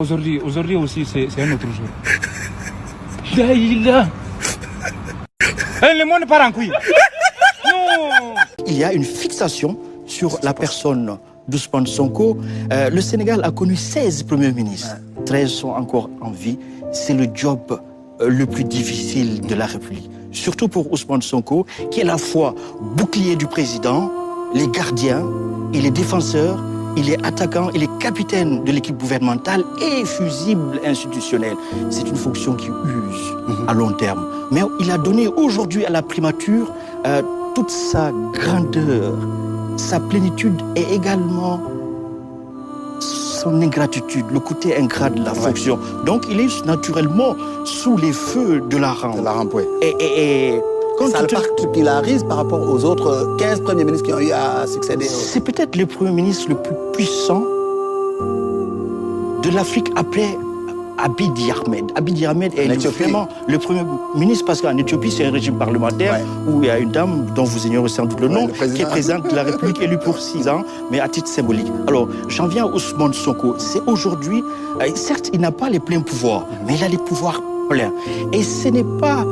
Aujourd'hui aussi, c'est un autre jour. Daïla. Le monde part en couille. Non. Il y a une fixation sur la personne d'Ousmane Sonko. Le Sénégal a connu 16 premiers ministres. 13 sont encore en vie. C'est le job le plus difficile de la République. Surtout pour Ousmane Sonko, qui est à la fois bouclier du président, les gardiens et les défenseurs. Il est attaquant, il est capitaine de l'équipe gouvernementale et fusible institutionnel. C'est une fonction qui use à long terme. Mais il a donné aujourd'hui à la primature toute sa grandeur, sa plénitude et également son ingratitude, le côté ingrat de la fonction. Donc il est naturellement sous les feux de la rampe. De la rampe, oui. Et ça le particularise par rapport aux autres 15 premiers ministres qui ont eu à succéder. C'est peut-être le premier ministre le plus puissant de l'Afrique après Abiy Ahmed. Abiy Ahmed est vraiment le premier ministre parce qu'en Éthiopie, c'est un régime parlementaire où il y a une dame dont vous ignorez sans doute le nom, qui est présidente de la République élue pour 6 ans, mais à titre symbolique. Alors, j'en viens à Ousmane Sonko. C'est aujourd'hui, certes, il n'a pas les pleins pouvoirs, mais il a les pouvoirs pleins. Et ce n'est pas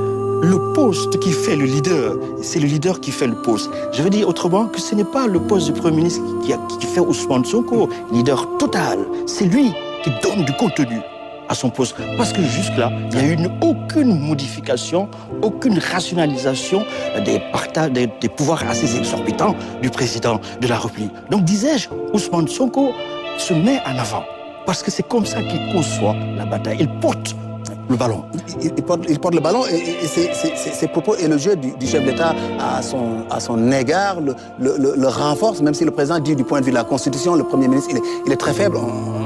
le poste qui fait le leader, c'est le leader qui fait le poste. Je veux dire autrement que ce n'est pas le poste du Premier ministre qui fait Ousmane Sonko, leader total. C'est lui qui donne du contenu à son poste. Parce que jusque-là, il n'y a eu aucune modification, aucune rationalisation des pouvoirs assez exorbitants du président de la République. Donc, disais-je, Ousmane Sonko se met en avant. Parce que c'est comme ça qu'il conçoit la bataille. Il porte le ballon. Il porte le ballon et ses propos élogieux du chef d'État à son égard le renforce, même si le président dit du point de vue de la Constitution, le Premier ministre, il est très faible.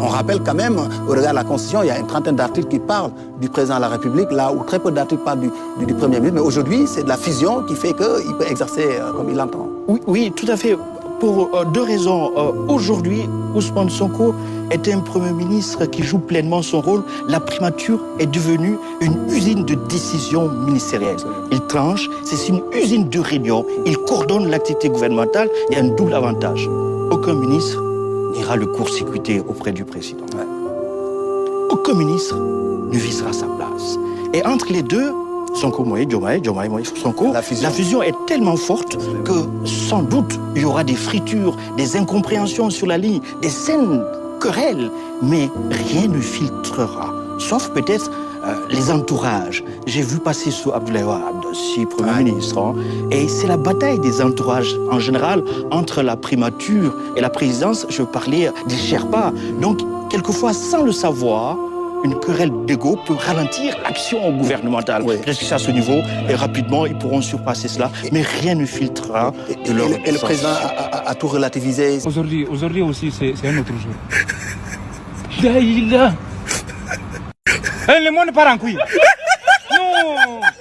On rappelle quand même, au regard de la Constitution, il y a une trentaine d'articles qui parlent du président de la République, là où très peu d'articles parlent du Premier ministre. Mais aujourd'hui, c'est de la fusion qui fait qu'il peut exercer comme il l'entend. Oui, tout à fait. Pour 2 raisons. Aujourd'hui, Ousmane Sonko est un Premier ministre qui joue pleinement son rôle. La primature est devenue une usine de décision ministérielle. Il tranche, c'est une usine de réunion. Il coordonne l'activité gouvernementale et a un double avantage. Aucun ministre n'ira le court-circuiter auprès du président. Aucun ministre ne visera sa place. Et entre les deux, Sonko Moïse, Diomaye Moïse, Sonko, la fusion est tellement forte que sans doute il y aura des fritures, des incompréhensions sur la ligne, des saines querelles, mais rien ne filtrera, sauf peut-être les entourages. J'ai vu passer sous Abdoulaye Wade, si Premier ministre, et c'est la bataille des entourages en général entre la primature et la présidence. Je parlais des Sherpas. Donc, quelquefois, sans le savoir, une querelle d'ego peut ralentir l'action gouvernementale. Parce que c'est à ce niveau, et rapidement, ils pourront surpasser cela, mais rien ne filtrera de leur Et le président a tout relativisé. Aujourd'hui aussi, c'est un autre jour. Daïla. Le monde part en couille.